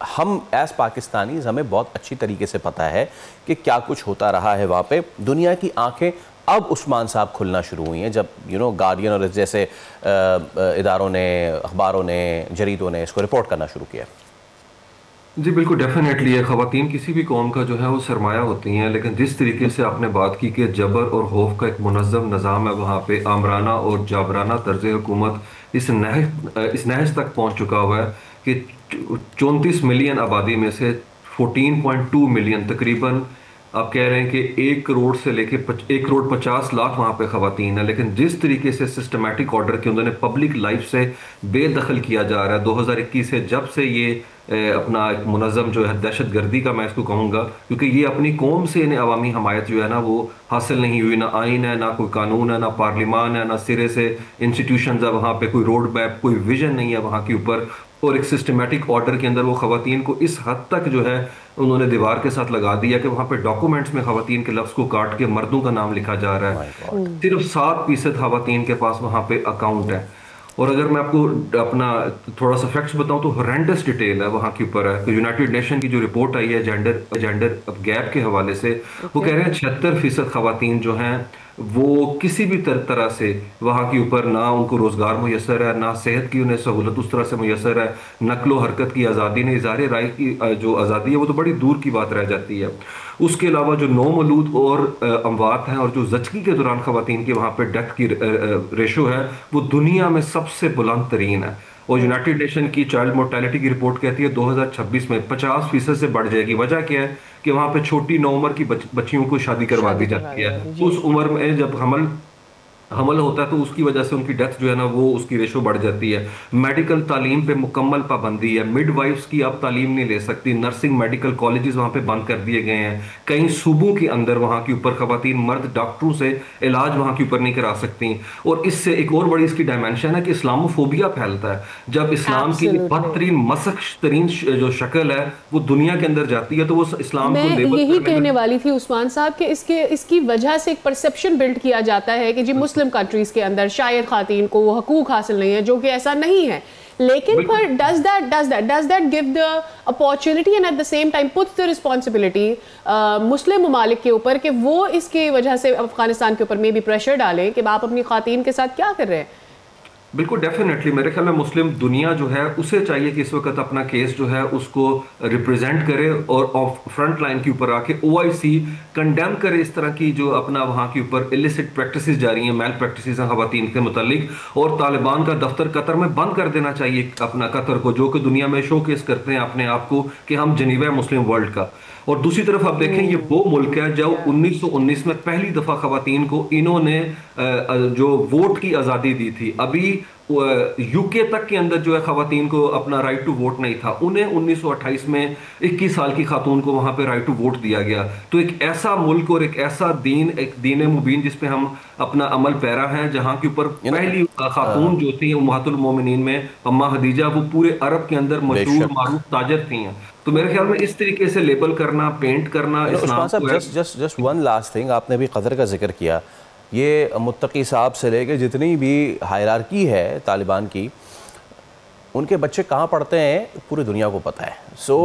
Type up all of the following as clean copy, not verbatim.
हम as Pakistanis हमें बहुत अच्छी तरीके से पता है कि क्या कुछ होता रहा है वहाँ पे। दुनिया की आंखें अब उस्मान साहब खुलना शुरू हुई हैं, जब गार्डियन और जैसे इदारों ने, अखबारों ने, जरीदों ने इसको रिपोर्ट करना शुरू किया। जी बिल्कुल, डेफिनेटली है। ख़वातीन किसी भी कौम का जो है वो सरमाया होती हैं, लेकिन जिस तरीके से आपने बात की कि जबर और खौफ का एक मुनज़्ज़म निज़ाम है वहाँ पे, आमराना और जाबराना तर्ज हुकूमत इस नहज तक पहुँच चुका हुआ है कि 34 मिलियन आबादी में से 14.2 मिलियन तकरीबन, आप कह रहे हैं कि 1 करोड़ से लेके 1 करोड़ 50 लाख वहाँ पे ख़वातीन है। लेकिन जिस तरीके से सिस्टमेटिक ऑर्डर के उन्होंने पब्लिक लाइफ से बेदखल किया जा रहा है 2021 से, जब से ये अपना एक मुनज़्ज़म जो है दहशत गर्दी का मैं इसको कहूँगा, क्योंकि ये अपनी कौम से इन्हें अवामी हमायत जो है ना वो हासिल नहीं हुई। ना आइन है, ना कोई कानून है, ना पार्लिमान है, ना सिरे से इंस्टीट्यूशन है वहाँ पे, कोई रोड मैप, कोई विजन नहीं है वहाँ के ऊपर। और एक सिस्टमेटिक ऑर्डर के अंदर वो ख़वातीन को इस हद तक जो है उन्होंने दीवार के साथ लगा दिया कि वहाँ पे डॉक्यूमेंट्स में ख़वातीन के लफ्ज़ को काट के मर्दों का नाम लिखा जा रहा माय है। गॉड। सिर्फ 7% ख़वातीन के पास वहाँ पे अकाउंट है। और अगर मैं आपको अपना थोड़ा सा फैक्ट्स बताऊं तो हॉरेंडस डिटेल है वहाँ के ऊपर है। तो यूनाइटेड नेशन की जो रिपोर्ट आई है जेंडर गैप के हवाले से, वो कह रहे हैं 76% खवातीन जो हैं वो किसी भी तरह से वहाँ के ऊपर ना उनको रोजगार मुयसर है, ना सेहत की उन्हें सहूलत उस तरह से मुयसर है, नकलो हरकत की आज़ादी ने, इज़हार राय की जो आज़ादी है वो तो बड़ी दूर की बात रह जाती है। उसके अलावा जो नौमौलूद और अमवात हैं और जो जचगी के दौरान खवातीन की वहाँ पे डेथ की रेशो है वो दुनिया में सबसे बुलंद तरीन है। और यूनाइटेड नेशन की चाइल्ड मोर्टेलिटी की रिपोर्ट कहती है 2026 में 50% से बढ़ जाएगी। वजह क्या है कि वहां पे छोटी नौ उम्र की बच्चियों को शादी करवा दी जाती है। जी। उस उम्र में जब हमल हमल होता है तो उसकी वजह से उनकी डेथ जो है ना वो उसकी रेशो बढ़ जाती है। मेडिकल तालीम पे मुकम्मल पाबंदी है, मिडवाइफ्स की अब तालीम नहीं ले सकती, नर्सिंग मेडिकल कॉलेजेस वहाँ पे बंद कर दिए गए हैं। कई सूबों के अंदर वहाँ के ऊपर खवातीन मर्द डॉक्टरों से इलाज वहाँ के ऊपर नहीं करा सकती। और इससे एक और बड़ी इसकी डायमेंशन है कि इस्लामोफोबिया फैलता है। जब इस्लाम की एब्सोल्युटली। बदतरीन मसख तरीन जो शक्ल है वो दुनिया के अंदर जाती है, तो वो इस्लाम को मैं लेबल यही करने कहने में। वाली थी उस्मान साहब कि इसकी वजह से एक परसेप्शन बिल्ड किया जाता है कि जी मुस्लिम कंट्रीज के अंदर शायद खातीन को वो हकूक हासिल नहीं है, जो कि ऐसा नहीं है। लेकिन पर does that give the opportunity and at the same time puts the responsibility मुस्लिम ममालिक के ऊपर कि वो इसकी वजह से अफगानिस्तान के ऊपर में भी प्रेशर डालें कि आप अपनी खातीन के साथ क्या कर रहे हैं? बिल्कुल, डेफिनेटली मेरे ख्याल में मुस्लिम दुनिया जो है उसे चाहिए कि इस वक्त अपना केस जो है उसको रिप्रेजेंट करे और फ्रंट लाइन के ऊपर आके ओआईसी कंडेम करे इस तरह की जो अपना वहाँ के ऊपर इलिसिट प्रैक्टिसेस जारी हैं, मेल प्रैक्टिसेस हैं खवातीन के मुतालिक। और तालिबान का दफ्तर कतर में बंद कर देना चाहिए अपना कतर को, जो कि दुनिया में शोकेस करते हैं अपने आप को कि हम जनीवा मुस्लिम वर्ल्ड का। और दूसरी तरफ आप देखें ये वो मुल्क है जो 1919 में पहली दफा खवातीन को इन्होंने जो वोट की आज़ादी दी थी। अभी यूके तक के अंदर जो है खवातीन को अपना राइट टू वोट नहीं था, उन्हें 1928 में 21 साल की खातून को वहां पे राइट टू वोट दिया गया। तो एक ऐसा मुल्क और एक ऐसा दीन, एक दीन मुबीन जिसपे हम अपना अमल पैरा हैं, जहां के ऊपर पहली खातून जो थी उम्महातुल मोमिनीन में अम्मा हदीजा, वो पूरे अरब के अंदर मशहूर बेशक। मारूफ ताजर थी हैं। तो मेरे ख्याल में इस तरीके से लेबल करना, पेंट करना उस्मान इस्लाम साहब, को जस्ट वन लास्ट थिंग, आपने भी कतर का जिक्र किया। ये मुत्तकी साहब से लेकर जितनी भी हायरार्की है तालिबान की, उनके बच्चे कहाँ पढ़ते हैं पूरी दुनिया को पता है। सो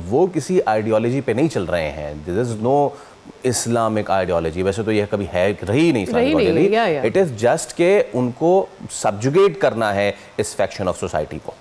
वो किसी आइडियोलॉजी पे नहीं चल रहे हैं। This is no Islamic ideology, वैसे तो यह कभी है रही नहीं Islamic ideology. It is just के उनको सब्जुगेट करना है इस फैक्शन ऑफ सोसाइटी को।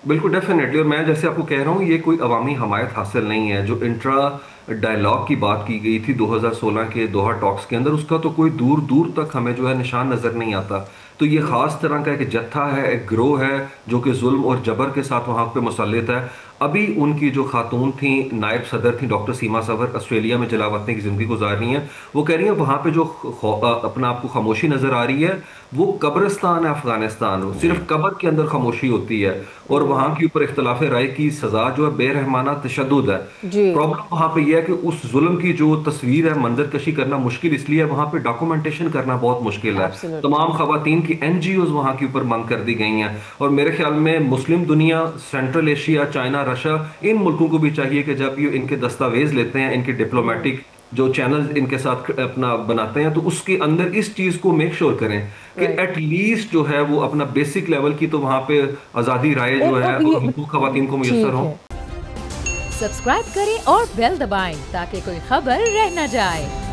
बिल्कुल, डेफिनेटली। और मैं जैसे आपको कह रहा हूँ ये कोई अवामी हमायत हासिल नहीं है। जो इंट्रा डायलॉग की बात की गई थी 2016 के दोहा टॉक्स के अंदर, उसका तो कोई दूर दूर तक हमें जो है निशान नजर नहीं आता। तो ये खास तरह का एक जत्था है, एक ग्रोह है जो कि जुल्म और जबर के साथ वहाँ पे मुसल्लित है। अभी उनकी जो खातून थी, नायब सदर थी डॉक्टर सीमा सवर, ऑस्ट्रेलिया में जलावतनी की जिंदगी गुजार रही हैं। वो कह रही हैं वहाँ पे जो अपना आपको खामोशी नजर आ रही है वो कब्रिस्तान है अफगानिस्तान, सिर्फ कब्र के अंदर खामोशी होती है। और वहाँ के ऊपर इख्तलाफ राय की सजा जो है बेरहमाना तशद्दुद है। प्रॉब्लम वहाँ पे यह है कि उस जुल्म की जो तस्वीर है, मंजर कशी करना मुश्किल इसलिए है, वहाँ पे डॉक्यूमेंटेशन करना बहुत मुश्किल है। तमाम खवातीन की एनजीओज वहाँ के ऊपर बंद कर दी गई हैं। और मेरे ख्याल में मुस्लिम दुनिया, सेंट्रल एशिया, चाइना, रशिया, इन मुल्कों को भी चाहिए कि जब ये इनके दस्तावेज लेते हैं, इनके डिप्लोमेटिक जो चैनल इनके साथ अपना बनाते हैं, तो उसके अंदर इस चीज को मेक श्योर करें कि एटलीस्ट जो है वो अपना बेसिक लेवल की तो वहां पे आजादी राय जो है और हुकूक खवातीन को मुयसर हो। सब्सक्राइब करें और बेल दबाएं ताकि कोई खबर रह न जाए।